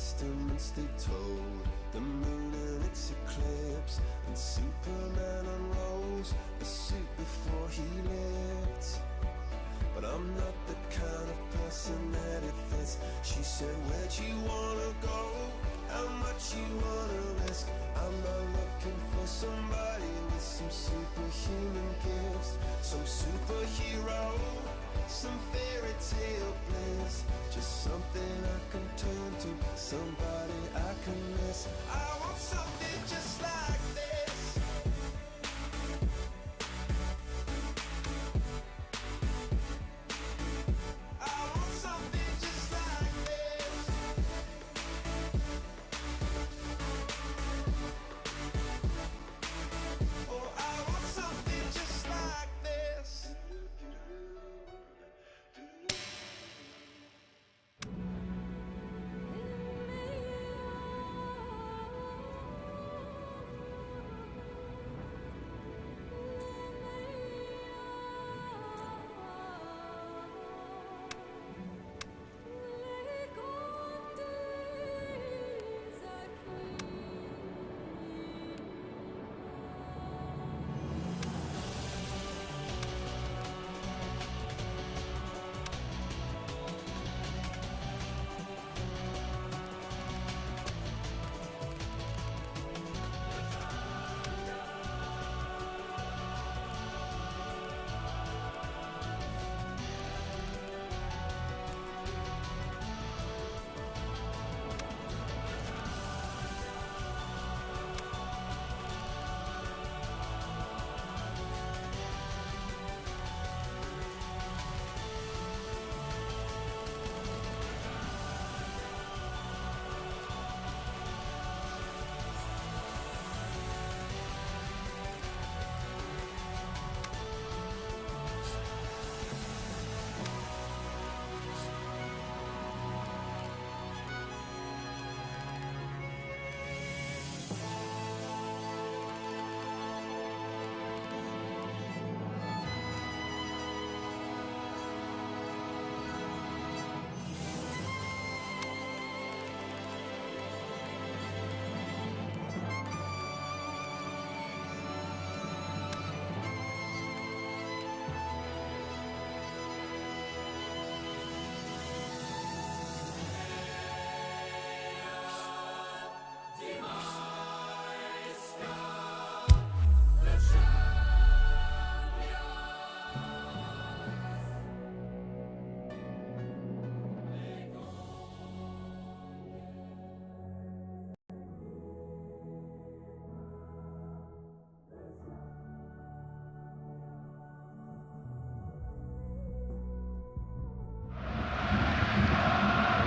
testaments they told, the moon and its eclipse, and Superman unrolls a suit before he lived. But I'm not the kind of person that it fits. She said, where'd you wanna go? How much you wanna risk? I'm not looking for somebody with some superhuman gifts, some superhero, some fairy tale bliss, just something I can turn to, somebody I can miss. I want something just like this. I want something just like this. Oh, I want something just like this.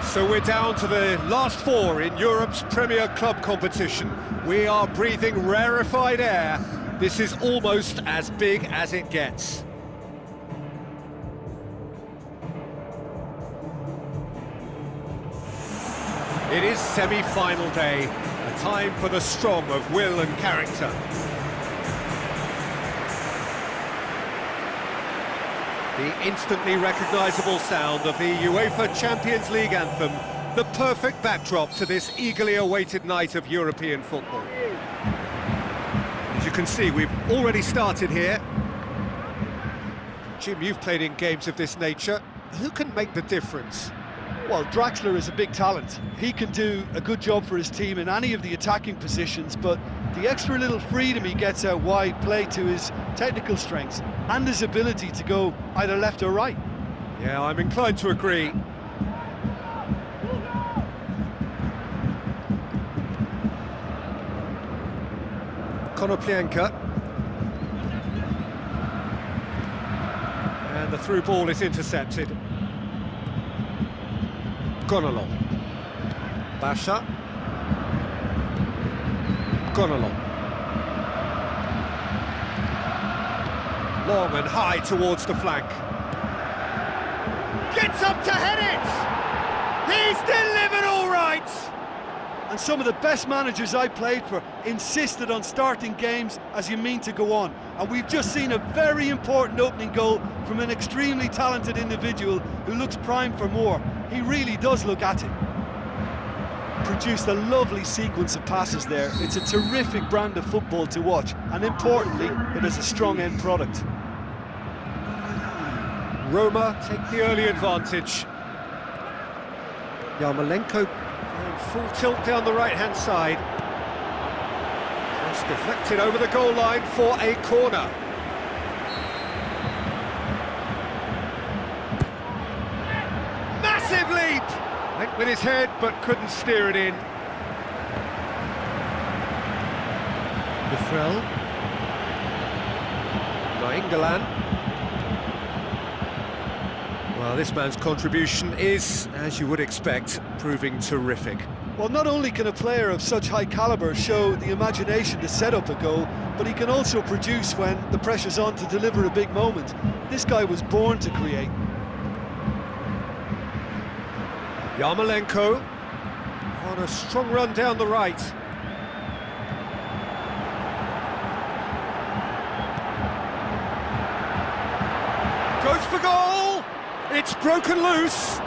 So we're down to the last four in Europe's Premier Club competition. We are breathing rarefied air. This is almost as big as it gets. It is semi-final day, a time for the strong of will and character. The instantly recognisable sound of the UEFA Champions League anthem, the perfect backdrop to this eagerly awaited night of European football. As you can see, we've already started here. Jim, you've played in games of this nature. Who can make the difference? Well, Draxler is a big talent. He can do a good job for his team in any of the attacking positions, but the extra little freedom he gets out wide play to his technical strengths and his ability to go either left or right. Yeah, I'm inclined to agree. Konoplyanka. And the through ball is intercepted. Gonalon. Basha. Gonalon. Long and high towards the flank. Gets up to head it! He's delivered all right! And some of the best managers I played for insisted on starting games as you mean to go on. And we've just seen a very important opening goal from an extremely talented individual who looks primed for more. He really does look at it. produced a lovely sequence of passes there. It's a terrific brand of football to watch, and importantly, it is a strong end product. Roma take the early advantage. Yarmolenko going full tilt down the right-hand side. Cross deflected over the goal line for a corner. Massive leap! Went with his head, but couldn't steer it in. Defrel. Nainggolan. Well, this man's contribution is, as you would expect, proving terrific. Well, not only can a player of such high calibre show the imagination to set up a goal, but he can also produce when the pressure's on to deliver a big moment. This guy was born to create. Yarmolenko on a strong run down the right. Goes for goal! It's broken loose.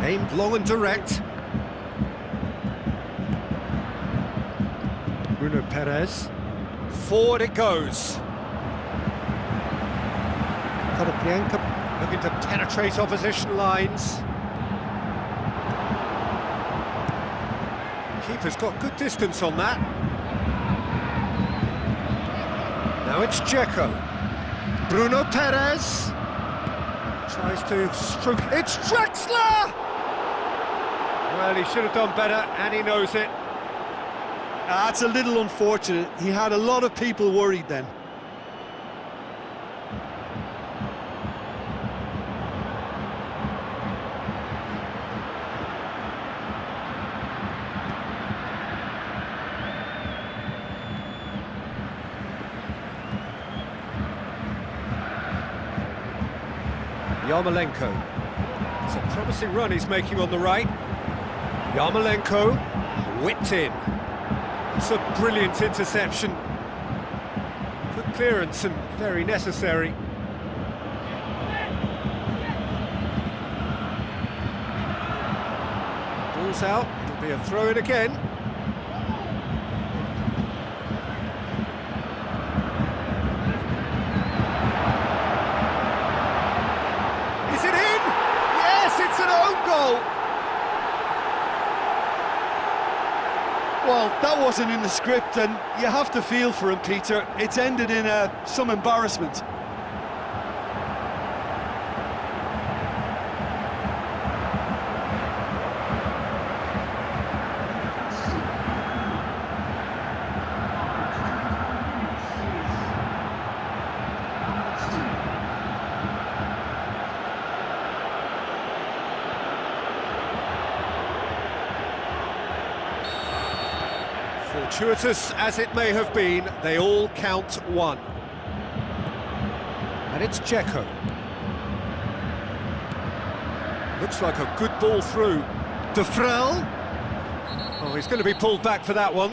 Aimed long and direct. Bruno Perez. Forward it goes. Koropienko looking to penetrate opposition lines. Keeper's got good distance on that. Now it's Dzeko. Bruno Perez tries to stroke. It's Draxler! Well, he should have done better, and he knows it. That's a little unfortunate. He had a lot of people worried then. Yarmolenko. It's a promising run he's making on the right. Yarmolenko whipped in. It's a brilliant interception. Good clearance and very necessary. Ball's out, it'll be a throw-in again. Is it in? Yes, it's an own goal! Well, that wasn't in the script, and you have to feel for him, Peter. It's ended in some embarrassment. Fortuitous as it may have been, they all count one. And it's Dzeko. Looks like a good ball through. Defrel. Oh, he's going to be pulled back for that one.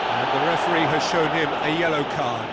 And the referee has shown him a yellow card.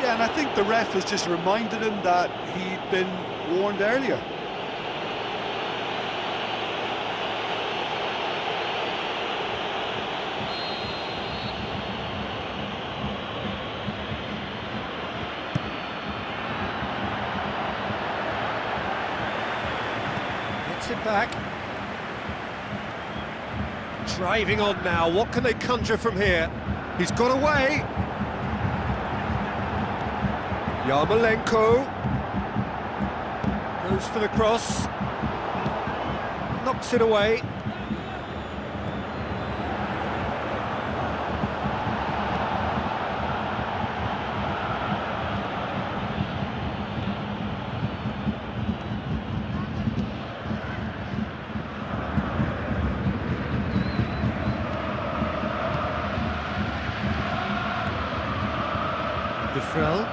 Yeah, and I think the ref has just reminded him that he'd been warned earlier. It back. Driving on now, what can they conjure from here? He's got away. Yarmolenko goes for the cross, knocks it away. Defrel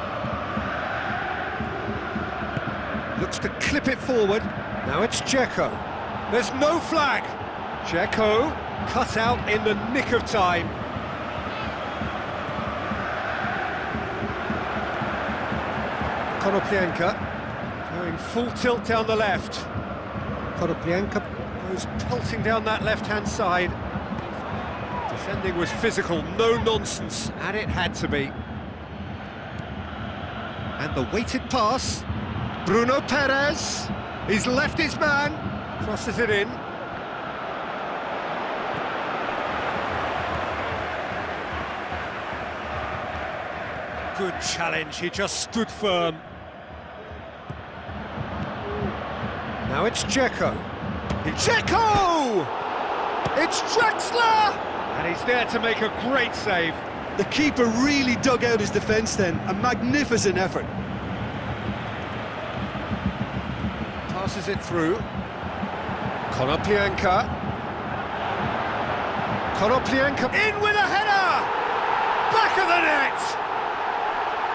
looks to clip it forward. Now it's Dzeko. There's no flag. Dzeko cut out in the nick of time. Konoplyanka going full tilt down the left. Konoplyanka goes pelting down that left-hand side. Defending was physical, no nonsense, and it had to be. And the weighted pass. Bruno Perez, he's left his man, crosses it in. Good challenge, he just stood firm. Now it's Dzeko. Dzeko! It's Draxler! And he's there to make a great save. The keeper really dug out his defence then, a magnificent effort. Passes it through. Konoplyanka. Konoplyanka in with a header! Back of the net!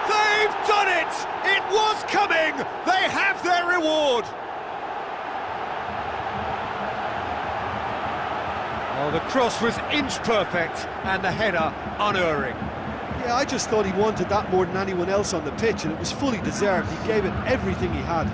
They've done it! It was coming! They have their reward! Oh, the cross was inch perfect and the header unerring. Yeah, I just thought he wanted that more than anyone else on the pitch, and it was fully deserved. He gave it everything he had.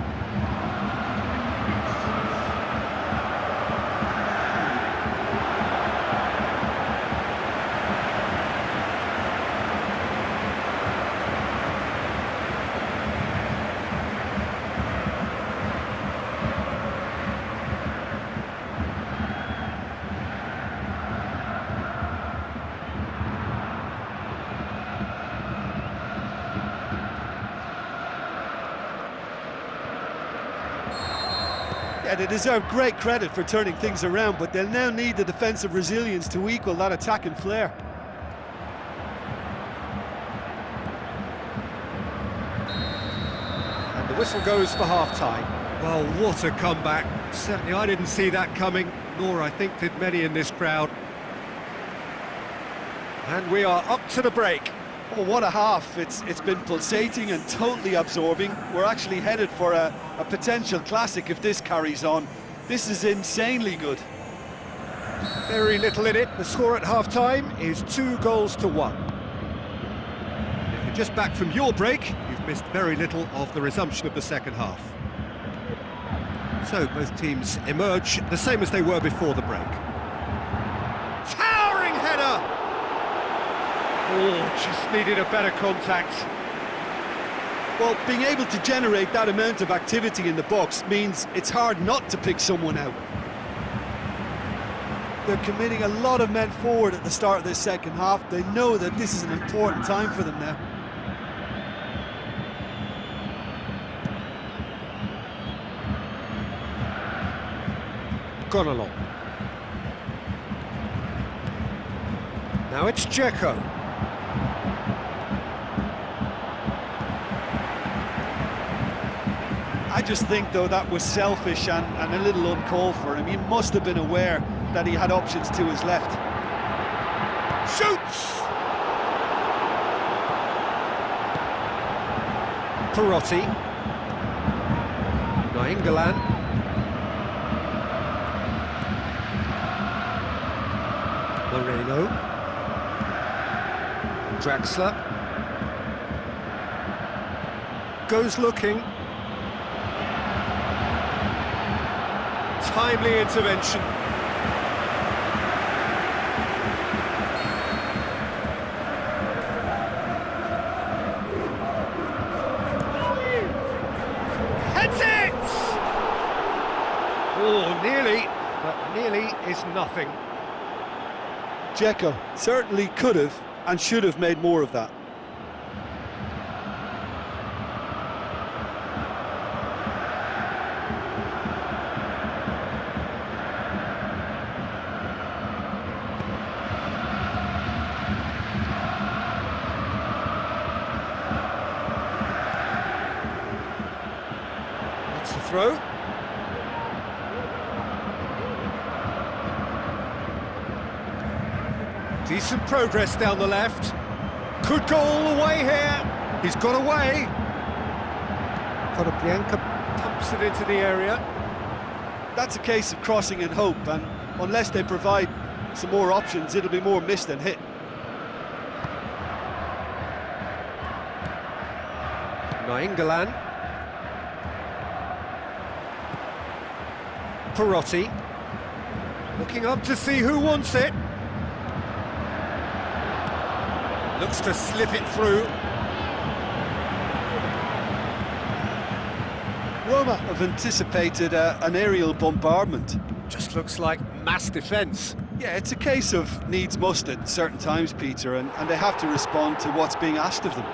Yeah, they deserve great credit for turning things around, but they'll now need the defensive resilience to equal that attacking flair. And the whistle goes for half-time. Well, what a comeback. Certainly I didn't see that coming, nor I think did many in this crowd. And we are up to the break. Oh, what a half. It's been pulsating and totally absorbing. We're actually headed for a potential classic if this carries on. This is insanely good. Very little in it. The score at half-time is 2-1. If you're just back from your break, you've missed very little of the resumption of the second half. So both teams emerge the same as they were before the break. Towering header! Oh, just needed a better contact. Well, being able to generate that amount of activity in the box means it's hard not to pick someone out. They're committing a lot of men forward at the start of this second half. They know that this is an important time for them now. Gone along. Now it's Dzeko. I just think, though, that was selfish and a little uncalled for him. He must have been aware that he had options to his left. Shoots! Perotti. Nainggolan. Moreno. Draxler. Goes looking. Timely intervention. Heads it! Oh, nearly, but nearly is nothing. Dzeko certainly could have and should have made more of that. Throw. Decent progress down the left. Could go all the way here. He's got away. Konoplyanka pumps it into the area. That's a case of crossing in hope, and unless they provide some more options, it'll be more missed than hit. Nainggolan. Perotti. Looking up to see who wants it. Looks to slip it through. Roma have anticipated an aerial bombardment. Just looks like mass defence. Yeah, it's a case of needs must at certain times, Peter, and they have to respond to what's being asked of them.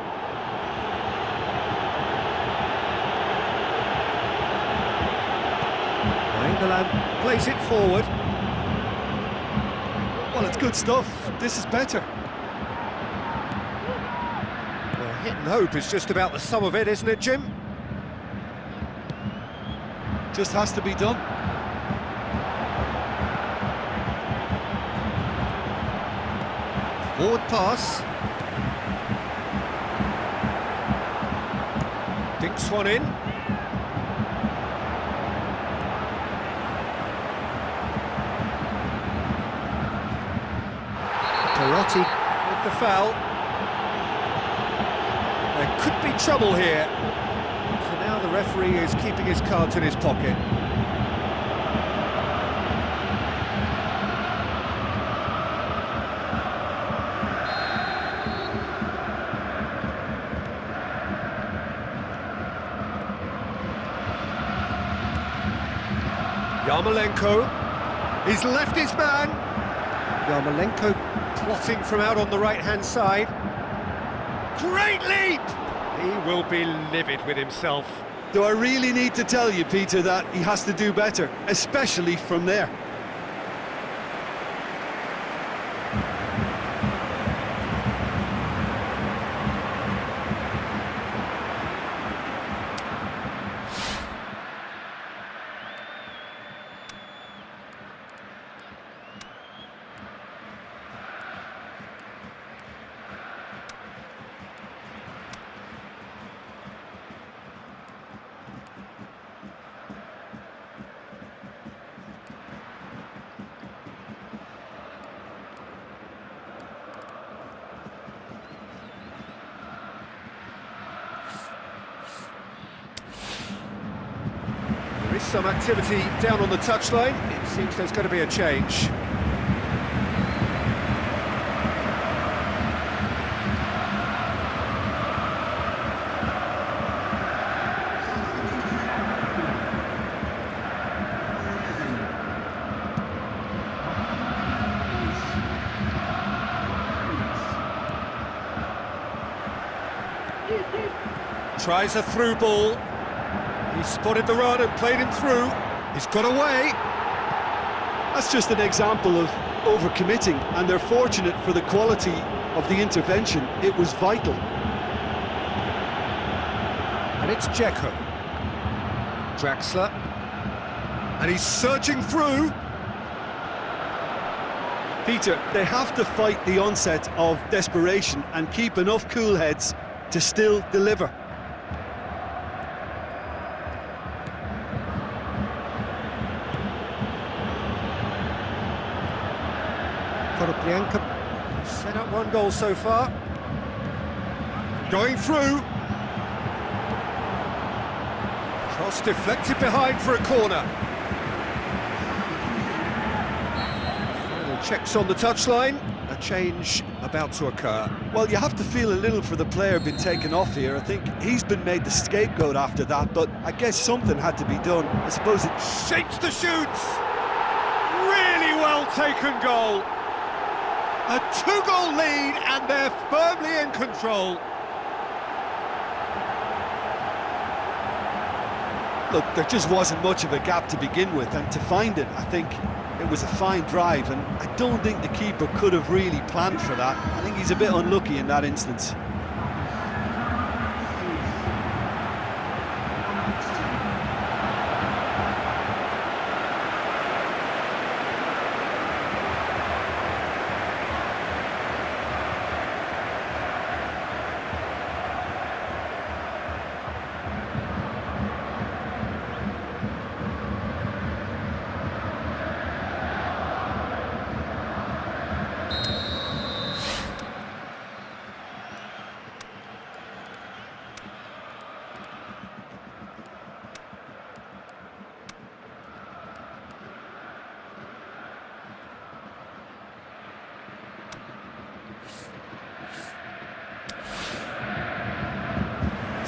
England plays it forward. Well, it's good stuff. This is better. Well, hit and hope is just about the sum of it, isn't it, Jim? Just has to be done. Forward pass. Dinks one in. Perotti with the foul. There could be trouble here. For now, the referee is keeping his cards in his pocket. Yarmolenko, he's left his man. Yarmolenko plotting from out on the right-hand side. Great leap! He will be livid with himself. Do I really need to tell you, Peter, that he has to do better, especially from there? There is some activity down on the touchline. It seems there's going to be a change. Tries a through ball. He spotted the run and played him through. He's got away. That's just an example of overcommitting, and they're fortunate for the quality of the intervention. It was vital. And it's Dzeko. Draxler. And he's surging through. Peter, they have to fight the onset of desperation and keep enough cool heads to still deliver. Bianca set up one goal so far. Going through. Cross deflected behind for a corner. Final checks on the touchline. A change about to occur. Well, you have to feel a little for the player being taken off here. I think he's been made the scapegoat after that, but I guess something had to be done. I suppose it shapes the shoots. Really well taken goal. A two-goal lead, and they're firmly in control. Look, there just wasn't much of a gap to begin with, and to find it, I think it was a fine drive, and I don't think the keeper could have really planned for that. I think he's a bit unlucky in that instance.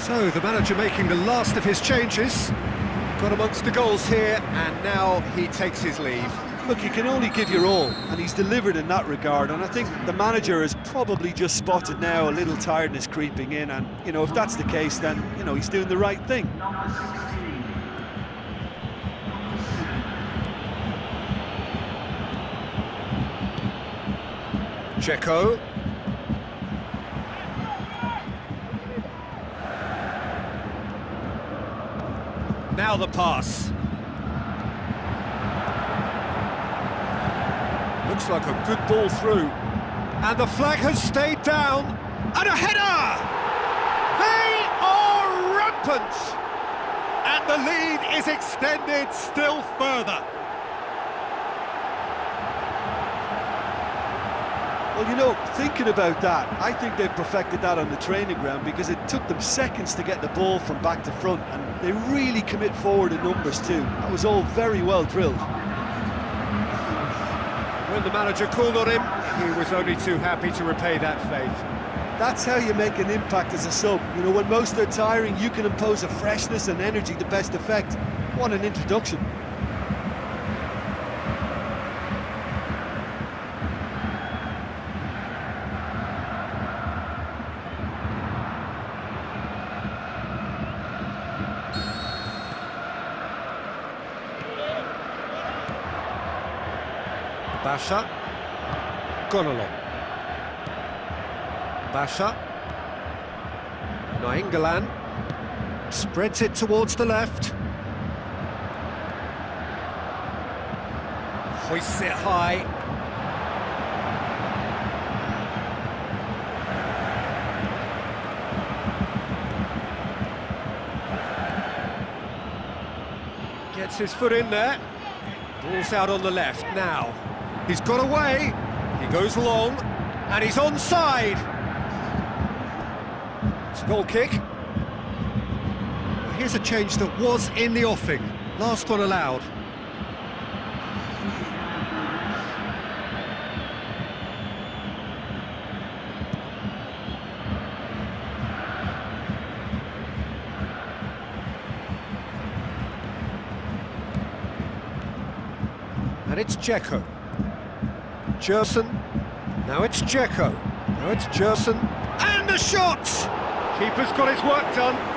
So, the manager making the last of his changes. Got amongst the goals here, and now he takes his leave. Look, you can only give your all, and he's delivered in that regard, and I think the manager has probably just spotted now a little tiredness creeping in, and, you know, if that's the case, then, you know, he's doing the right thing. Dzeko. Now the pass. Looks like a good ball through. And the flag has stayed down. And a header! They are rampant! And the lead is extended still further. Well, you know, thinking about that, I think they've perfected that on the training ground because it took them seconds to get the ball from back to front, and they really commit forward in numbers too. That was all very well drilled. When the manager called on him, he was only too happy to repay that faith. That's how you make an impact as a sub. You know, when most are tiring, you can impose a freshness and energy to best effect. What an introduction. Basha, gone along. Basha, Nainggolan, spreads it towards the left. Hoists it high. Gets his foot in there. Ball's out on the left now. He's got away, he goes long, and he's onside. It's a goal kick. Well, here's a change that was in the offing. Last one allowed. And it's Dzeko. Jerson, now it's Dzeko, now it's Jerson, and the shot! Keeper's got his work done.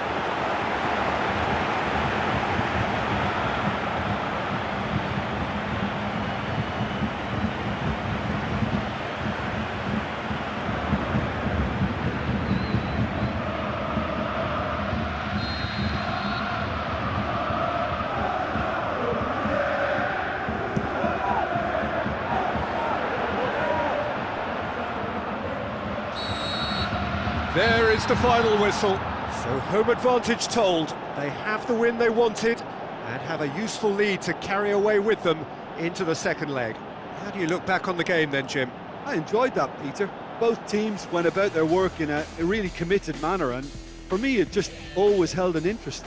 There is the final whistle. So home advantage told. They have the win they wanted and have a useful lead to carry away with them into the second leg. How do you look back on the game then, Jim? I enjoyed that, Peter. Both teams went about their work in a really committed manner, and for me it just always held an interest.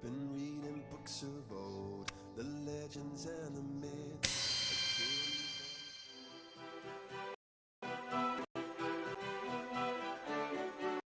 Been reading books of old, the legends and the